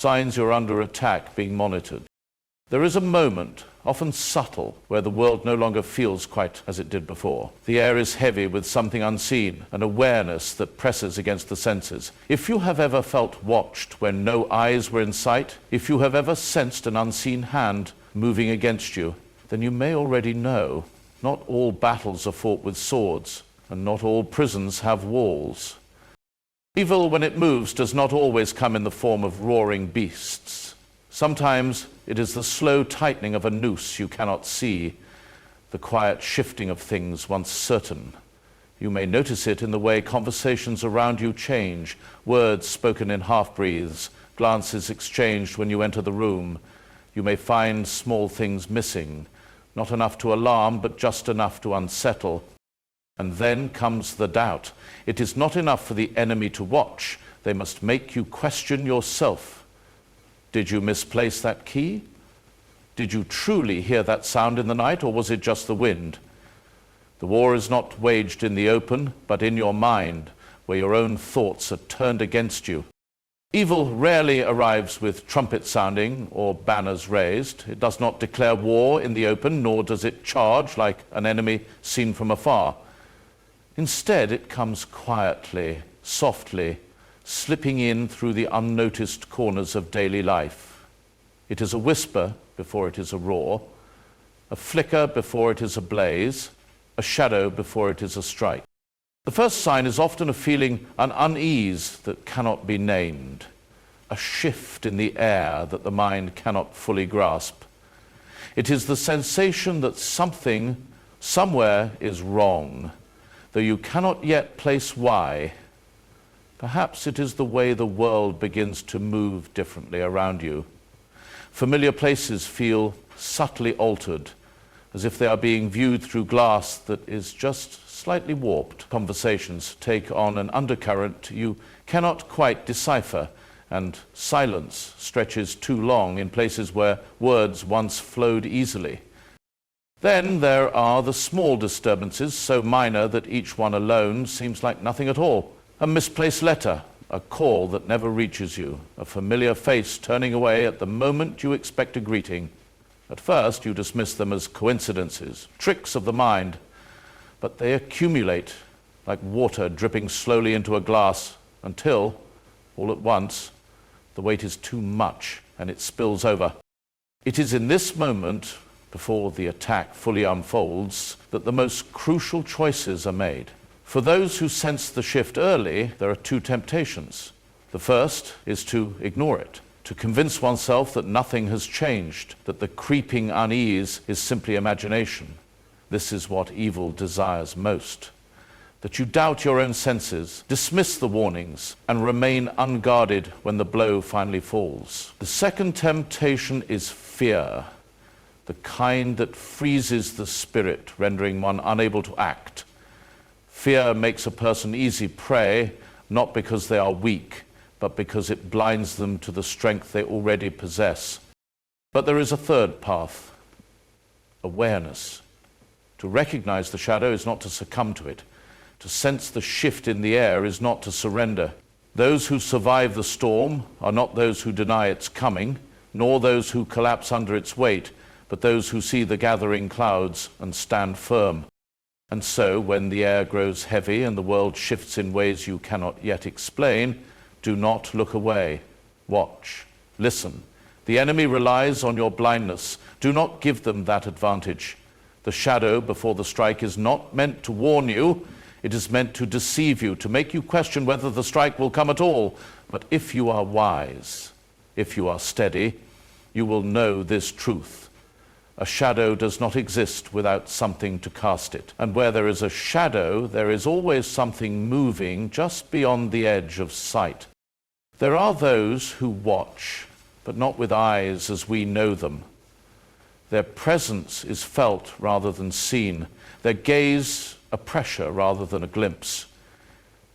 signs you're under attack, being monitored. There is a moment, often subtle, where the world no longer feels quite as it did before. The air is heavy with something unseen, an awareness that presses against the senses. If you have ever felt watched when no eyes were in sight, if you have ever sensed an unseen hand moving against you, then you may already know not all battles are fought with swords, and not all prisons have walls. Evil, when it moves, does not always come in the form of roaring beasts. Sometimes it is the slow tightening of a noose you cannot see, the quiet shifting of things once certain. You may notice it in the way conversations around you change, words spoken in half-breaths, glances exchanged when you enter the room. You may find small things missing, not enough to alarm, but just enough to unsettle. And then comes the doubt. It is not enough for the enemy to watch. They must make you question yourself. Did you misplace that key? Did you truly hear that sound in the night, or was it just the wind? The war is not waged in the open, but in your mind, where your own thoughts are turned against you. Evil rarely arrives with trumpet sounding or banners raised. It does not declare war in the open, nor does it charge like an enemy seen from afar. Instead, it comes quietly, softly, slipping in through the unnoticed corners of daily life. It is a whisper before it is a roar, a flicker before it is a blaze, a shadow before it is a strike. The first sign is often a feeling, an unease that cannot be named, a shift in the air that the mind cannot fully grasp. It is the sensation that something, somewhere, is wrong, though you cannot yet place why. Perhaps it is the way the world begins to move differently around you. Familiar places feel subtly altered, as if they are being viewed through glass that is just slightly warped. Conversations take on an undercurrent you cannot quite decipher, and silence stretches too long in places where words once flowed easily. Then there are the small disturbances, so minor that each one alone seems like nothing at all. A misplaced letter, a call that never reaches you, a familiar face turning away at the moment you expect a greeting. At first, you dismiss them as coincidences, tricks of the mind, but they accumulate like water dripping slowly into a glass until, all at once, the weight is too much and it spills over. It is in this moment, before the attack fully unfolds, that the most crucial choices are made. For those who sense the shift early, there are two temptations. The first is to ignore it, to convince oneself that nothing has changed, that the creeping unease is simply imagination. This is what evil desires most. That you doubt your own senses, dismiss the warnings, and remain unguarded when the blow finally falls. The second temptation is fear, the kind that freezes the spirit, rendering one unable to act. Fear makes a person easy prey, not because they are weak, but because it blinds them to the strength they already possess. But there is a third path, awareness. To recognize the shadow is not to succumb to it. To sense the shift in the air is not to surrender. Those who survive the storm are not those who deny its coming, nor those who collapse under its weight, but those who see the gathering clouds and stand firm. And so, when the air grows heavy and the world shifts in ways you cannot yet explain, do not look away. Watch. Listen. The enemy relies on your blindness. Do not give them that advantage. The shadow before the strike is not meant to warn you. It is meant to deceive you, to make you question whether the strike will come at all. But if you are wise, if you are steady, you will know this truth. A shadow does not exist without something to cast it. And where there is a shadow, there is always something moving just beyond the edge of sight. There are those who watch, but not with eyes as we know them. Their presence is felt rather than seen. Their gaze a pressure rather than a glimpse.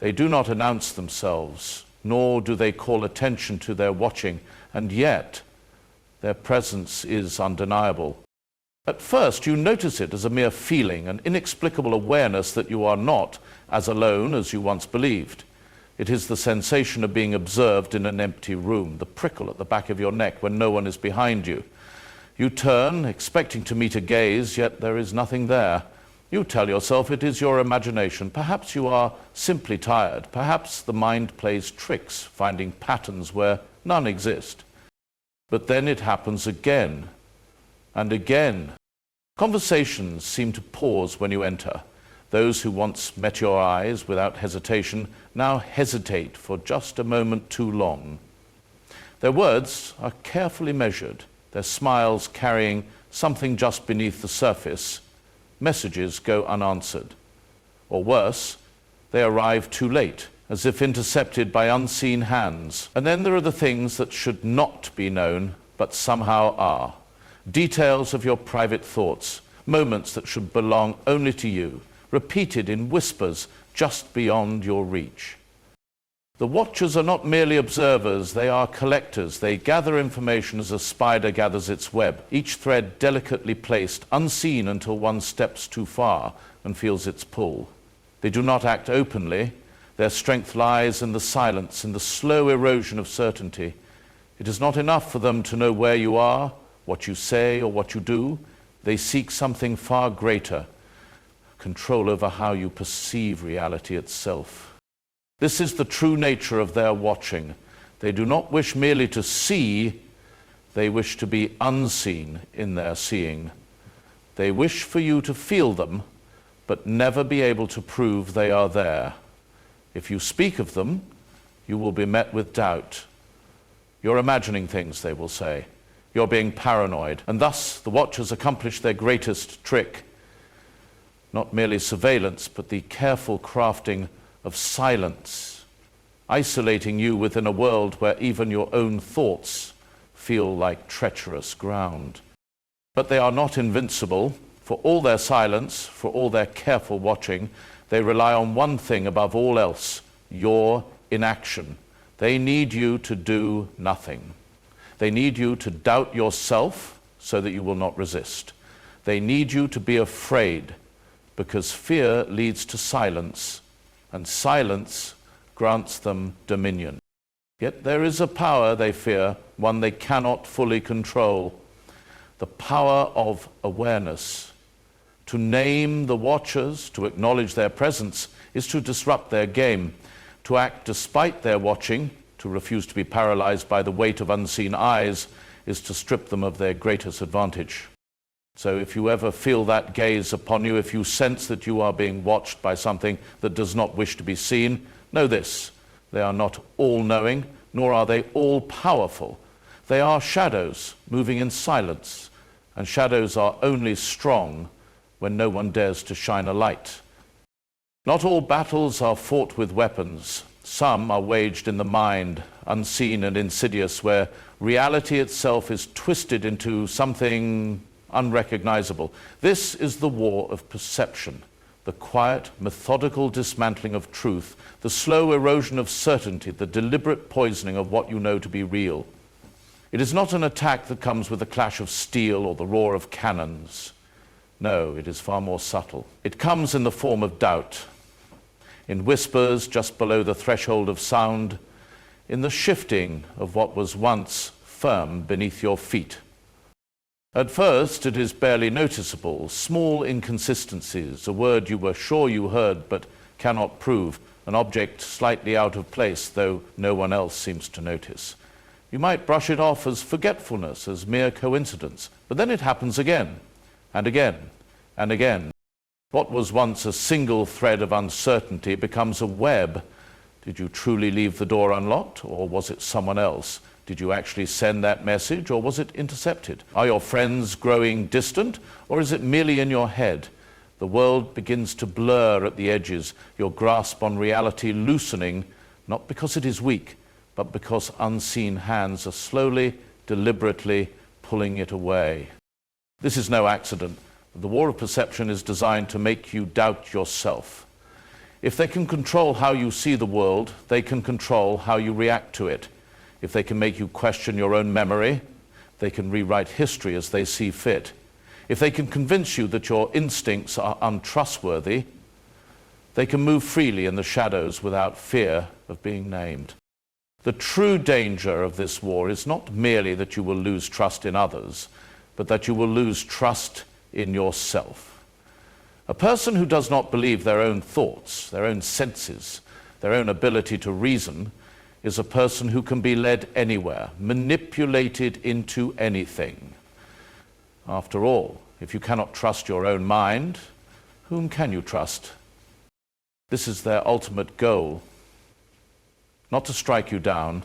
They do not announce themselves, nor do they call attention to their watching, and yet their presence is undeniable. At first, you notice it as a mere feeling, an inexplicable awareness that you are not as alone as you once believed. It is the sensation of being observed in an empty room, the prickle at the back of your neck when no one is behind you. You turn, expecting to meet a gaze, yet there is nothing there. You tell yourself it is your imagination. Perhaps you are simply tired. Perhaps the mind plays tricks, finding patterns where none exist. But then it happens again and again. Conversations seem to pause when you enter. Those who once met your eyes without hesitation now hesitate for just a moment too long. Their words are carefully measured, their smiles carrying something just beneath the surface. Messages go unanswered. Or worse, they arrive too late, as if intercepted by unseen hands. And then there are the things that should not be known, but somehow are. Details of your private thoughts, moments that should belong only to you, repeated in whispers just beyond your reach. The watchers are not merely observers, they are collectors. They gather information as a spider gathers its web, each thread delicately placed, unseen until one steps too far and feels its pull. They do not act openly. Their strength lies in the silence, in the slow erosion of certainty. It is not enough for them to know where you are, what you say, or what you do. They seek something far greater, control over how you perceive reality itself. This is the true nature of their watching. They do not wish merely to see, they wish to be unseen in their seeing. They wish for you to feel them, but never be able to prove they are there. If you speak of them, you will be met with doubt. You're imagining things, they will say. You're being paranoid. And thus the watchers accomplish their greatest trick. Not merely surveillance, but the careful crafting of silence, isolating you within a world where even your own thoughts feel like treacherous ground. But they are not invincible. For all their silence, for all their careful watching, they rely on one thing above all else: your inaction. They need you to do nothing. They need you to doubt yourself so that you will not resist. They need you to be afraid, because fear leads to silence, and silence grants them dominion. Yet there is a power they fear, one they cannot fully control: the power of awareness. To name the watchers, to acknowledge their presence, is to disrupt their game. To act despite their watching, to refuse to be paralyzed by the weight of unseen eyes, is to strip them of their greatest advantage. So if you ever feel that gaze upon you, if you sense that you are being watched by something that does not wish to be seen, know this: they are not all-knowing, nor are they all-powerful. They are shadows moving in silence, and shadows are only strong when no one dares to shine a light. Not all battles are fought with weapons. Some are waged in the mind, unseen and insidious, where reality itself is twisted into something unrecognizable. This is the war of perception, the quiet, methodical dismantling of truth, the slow erosion of certainty, the deliberate poisoning of what you know to be real. It is not an attack that comes with the clash of steel or the roar of cannons. No, it is far more subtle. It comes in the form of doubt, in whispers just below the threshold of sound, in the shifting of what was once firm beneath your feet. At first, it is barely noticeable, small inconsistencies, a word you were sure you heard but cannot prove, an object slightly out of place, though no one else seems to notice. You might brush it off as forgetfulness, as mere coincidence, but then it happens again, and again, and again. What was once a single thread of uncertainty becomes a web. Did you truly leave the door unlocked, or was it someone else? Did you actually send that message, or was it intercepted? Are your friends growing distant, or is it merely in your head? The world begins to blur at the edges, your grasp on reality loosening, not because it is weak, but because unseen hands are slowly, deliberately pulling it away. This is no accident. The war of perception is designed to make you doubt yourself. If they can control how you see the world, they can control how you react to it. If they can make you question your own memory, they can rewrite history as they see fit. If they can convince you that your instincts are untrustworthy, they can move freely in the shadows without fear of being named. The true danger of this war is not merely that you will lose trust in others, but that you will lose trust in yourself. A person who does not believe their own thoughts, their own senses, their own ability to reason, is a person who can be led anywhere, manipulated into anything. After all, if you cannot trust your own mind, whom can you trust? This is their ultimate goal. Not to strike you down,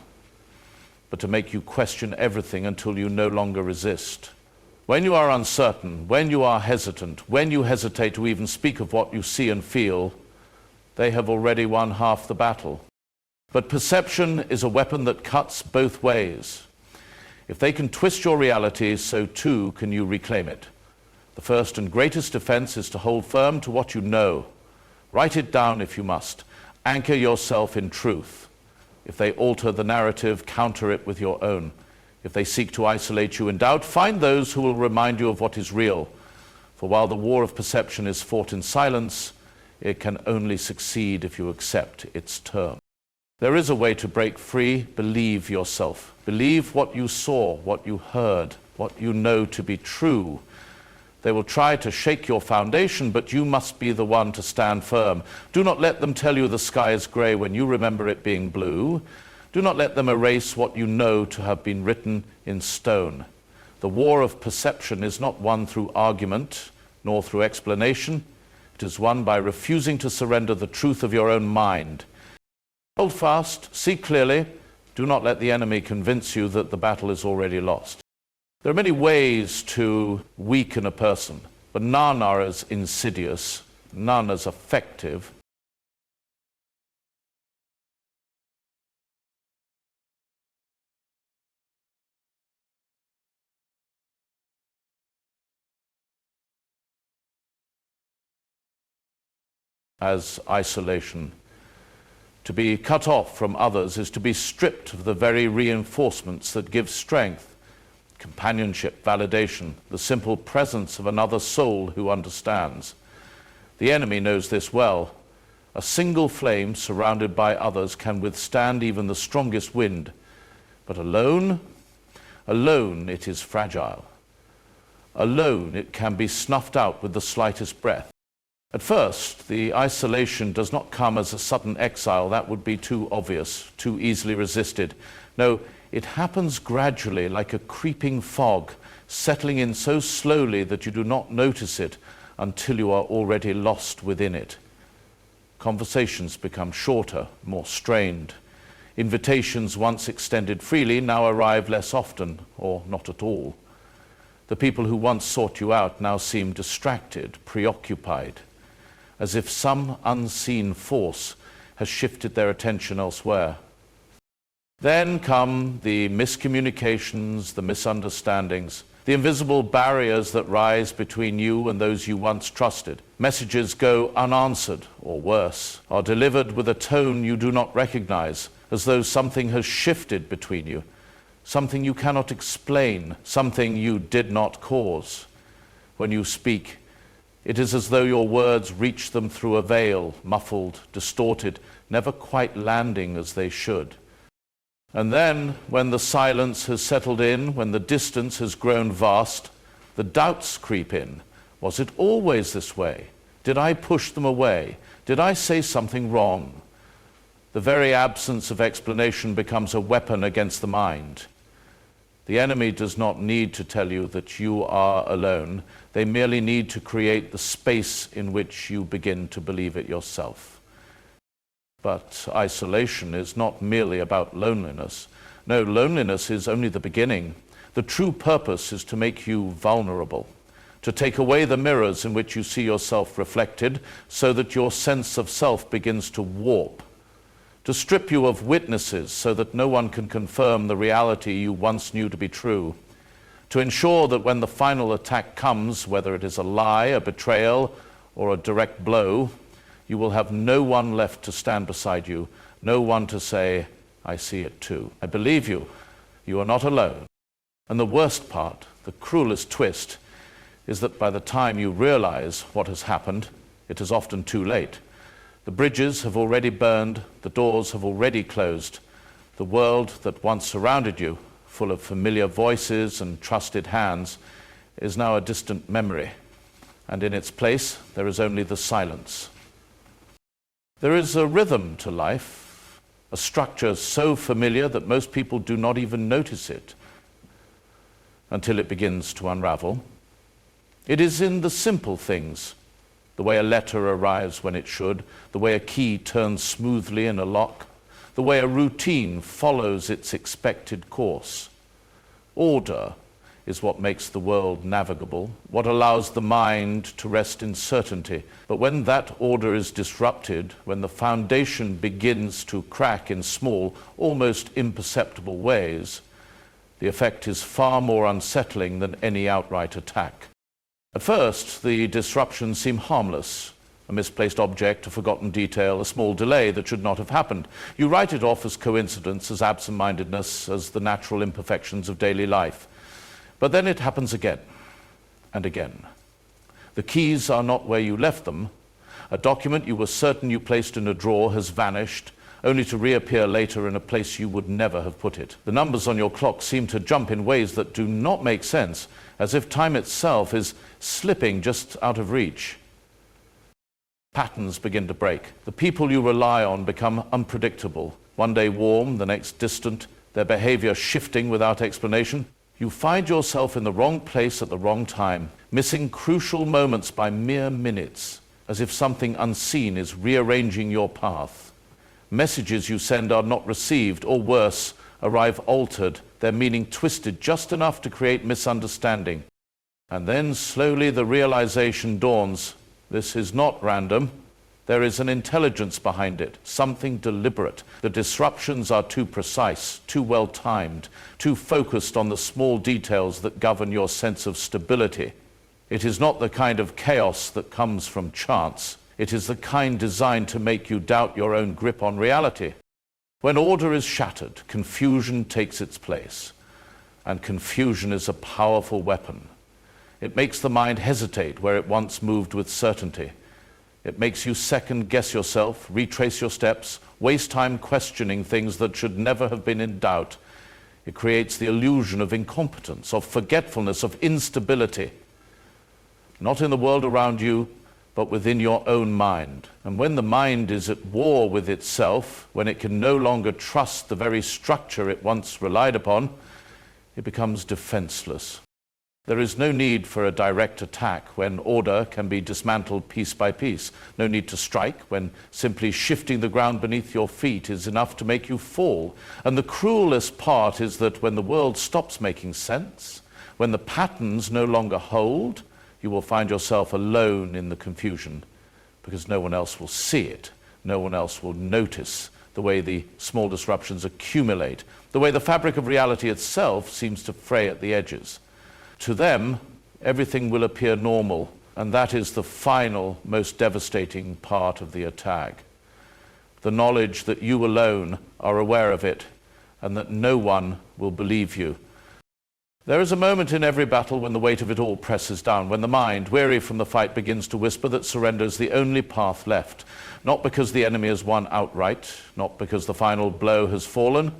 but to make you question everything until you no longer resist. When you are uncertain, when you are hesitant, when you hesitate to even speak of what you see and feel, they have already won half the battle. But perception is a weapon that cuts both ways. If they can twist your reality, so too can you reclaim it. The first and greatest defense is to hold firm to what you know. Write it down if you must. Anchor yourself in truth. If they alter the narrative, counter it with your own. If they seek to isolate you in doubt, find those who will remind you of what is real. For while the war of perception is fought in silence, it can only succeed if you accept its terms. There is a way to break free. Believe yourself. Believe what you saw, what you heard, what you know to be true. They will try to shake your foundation, but you must be the one to stand firm. Do not let them tell you the sky is grey when you remember it being blue. Do not let them erase what you know to have been written in stone. The war of perception is not won through argument, nor through explanation. It is won by refusing to surrender the truth of your own mind. Hold fast, see clearly. Do not let the enemy convince you that the battle is already lost. There are many ways to weaken a person, but none are as insidious, none as effective as isolation. To be cut off from others is to be stripped of the very reinforcements that give strength. Companionship, validation, the simple presence of another soul who understands. The enemy knows this well. A single flame surrounded by others can withstand even the strongest wind. But alone it is fragile. Alone it can be snuffed out with the slightest breath. At first, the isolation does not come as a sudden exile. That would be too obvious, too easily resisted. No, it happens gradually, like a creeping fog, settling in so slowly that you do not notice it until you are already lost within it. Conversations become shorter, more strained. Invitations once extended freely now arrive less often, or not at all. The people who once sought you out now seem distracted, preoccupied, as if some unseen force has shifted their attention elsewhere. Then come the miscommunications, the misunderstandings, the invisible barriers that rise between you and those you once trusted. Messages go unanswered, or worse, are delivered with a tone you do not recognize, as though something has shifted between you, something you cannot explain, something you did not cause. When you speak, it is as though your words reach them through a veil, muffled, distorted, never quite landing as they should. And then, when the silence has settled in, when the distance has grown vast, the doubts creep in. Was it always this way? Did I push them away? Did I say something wrong? The very absence of explanation becomes a weapon against the mind. The enemy does not need to tell you that you are alone. They merely need to create the space in which you begin to believe it yourself. But isolation is not merely about loneliness. No, loneliness is only the beginning. The true purpose is to make you vulnerable, to take away the mirrors in which you see yourself reflected so that your sense of self begins to warp, to strip you of witnesses so that no one can confirm the reality you once knew to be true, to ensure that when the final attack comes, whether it is a lie, a betrayal, or a direct blow, you will have no one left to stand beside you, no one to say, I see it too. I believe you. You are not alone. And the worst part, the cruelest twist, is that by the time you realize what has happened, it is often too late. The bridges have already burned, the doors have already closed. The world that once surrounded you, full of familiar voices and trusted hands, is now a distant memory, and in its place there is only the silence. There is a rhythm to life, a structure so familiar that most people do not even notice it until it begins to unravel. It is in the simple things, the way a letter arrives when it should, the way a key turns smoothly in a lock, the way a routine follows its expected course. Order is what makes the world navigable, what allows the mind to rest in certainty. But when that order is disrupted, when the foundation begins to crack in small, almost imperceptible ways, the effect is far more unsettling than any outright attack. At first, the disruptions seem harmless. A misplaced object, a forgotten detail, a small delay that should not have happened. You write it off as coincidence, as absent-mindedness, as the natural imperfections of daily life. But then it happens again and again. The keys are not where you left them. A document you were certain you placed in a drawer has vanished, only to reappear later in a place you would never have put it. The numbers on your clock seem to jump in ways that do not make sense, as if time itself is slipping just out of reach. Patterns begin to break. The people you rely on become unpredictable. One day warm, the next distant, their behavior shifting without explanation. You find yourself in the wrong place at the wrong time, missing crucial moments by mere minutes, as if something unseen is rearranging your path. Messages you send are not received, or worse, arrive altered, their meaning twisted just enough to create misunderstanding. And then slowly the realization dawns. This is not random. There is an intelligence behind it, something deliberate. The disruptions are too precise, too well timed, too focused on the small details that govern your sense of stability. It is not the kind of chaos that comes from chance. It is the kind designed to make you doubt your own grip on reality. When order is shattered, confusion takes its place. And confusion is a powerful weapon. It makes the mind hesitate where it once moved with certainty. It makes you second-guess yourself, retrace your steps, waste time questioning things that should never have been in doubt. It creates the illusion of incompetence, of forgetfulness, of instability. Not in the world around you, but within your own mind. And when the mind is at war with itself, when it can no longer trust the very structure it once relied upon, it becomes defenseless. There is no need for a direct attack when order can be dismantled piece by piece. No need to strike when simply shifting the ground beneath your feet is enough to make you fall. And the cruelest part is that when the world stops making sense, when the patterns no longer hold, you will find yourself alone in the confusion because no one else will see it. No one else will notice the way the small disruptions accumulate, the way the fabric of reality itself seems to fray at the edges. To them, everything will appear normal, and that is the final, most devastating part of the attack. The knowledge that you alone are aware of it, and that no one will believe you. There is a moment in every battle when the weight of it all presses down, when the mind, weary from the fight, begins to whisper that surrender is the only path left, not because the enemy has won outright, not because the final blow has fallen,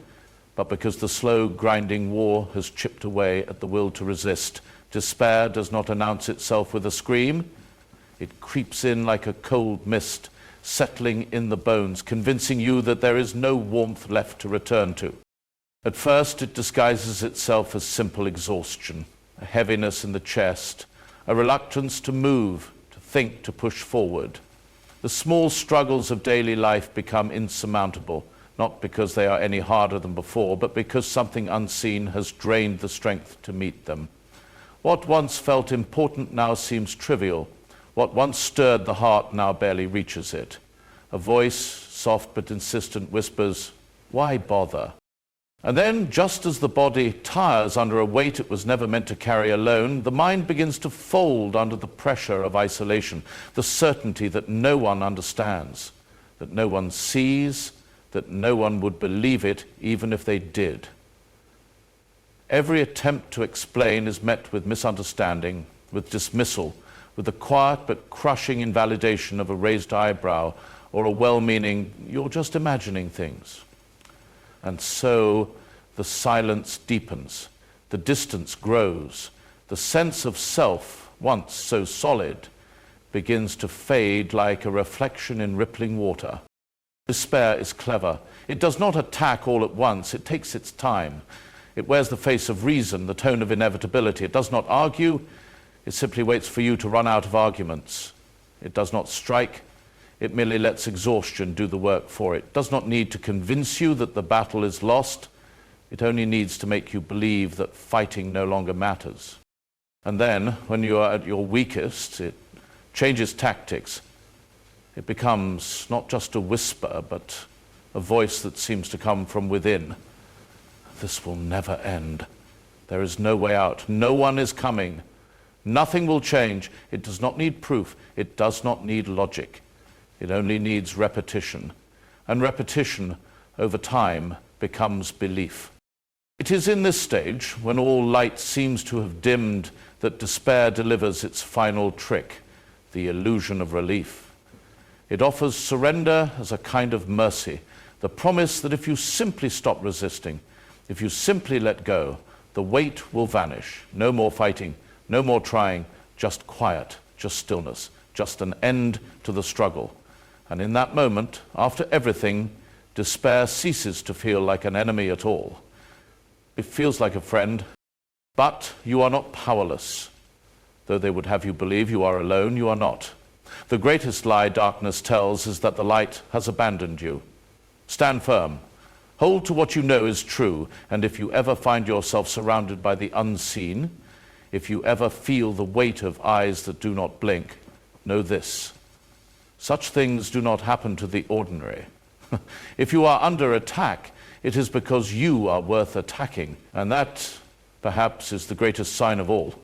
but because the slow, grinding war has chipped away at the will to resist. Despair does not announce itself with a scream. It creeps in like a cold mist, settling in the bones, convincing you that there is no warmth left to return to. At first, it disguises itself as simple exhaustion, a heaviness in the chest, a reluctance to move, to think, to push forward. The small struggles of daily life become insurmountable, not because they are any harder than before, but because something unseen has drained the strength to meet them. What once felt important now seems trivial. What once stirred the heart now barely reaches it. A voice, soft but insistent, whispers, "Why bother?" And then, just as the body tires under a weight it was never meant to carry alone, the mind begins to fold under the pressure of isolation, the certainty that no one understands, that no one sees, that no one would believe it even if they did. Every attempt to explain is met with misunderstanding, with dismissal, with the quiet but crushing invalidation of a raised eyebrow or a well-meaning, "You're just imagining things." And so the silence deepens, the distance grows, the sense of self, once so solid, begins to fade like a reflection in rippling water. Despair is clever. It does not attack all at once. It takes its time. It wears the face of reason, the tone of inevitability. It does not argue. It simply waits for you to run out of arguments. It does not strike. It merely lets exhaustion do the work for it. It does not need to convince you that the battle is lost. It only needs to make you believe that fighting no longer matters. And then, when you are at your weakest, it changes tactics. It becomes not just a whisper, but a voice that seems to come from within. This will never end. There is no way out. No one is coming. Nothing will change. It does not need proof. It does not need logic. It only needs repetition. And repetition, over time, becomes belief. It is in this stage, when all light seems to have dimmed, that despair delivers its final trick, the illusion of relief. It offers surrender as a kind of mercy, the promise that if you simply stop resisting, if you simply let go, the weight will vanish. No more fighting, no more trying, just quiet, just stillness, just an end to the struggle. And in that moment, after everything, despair ceases to feel like an enemy at all. It feels like a friend, but you are not powerless. Though they would have you believe you are alone, you are not. The greatest lie darkness tells is that the light has abandoned you. Stand firm. Hold to what you know is true, and if you ever find yourself surrounded by the unseen, if you ever feel the weight of eyes that do not blink, know this: such things do not happen to the ordinary. If you are under attack, it is because you are worth attacking, and that, perhaps, is the greatest sign of all.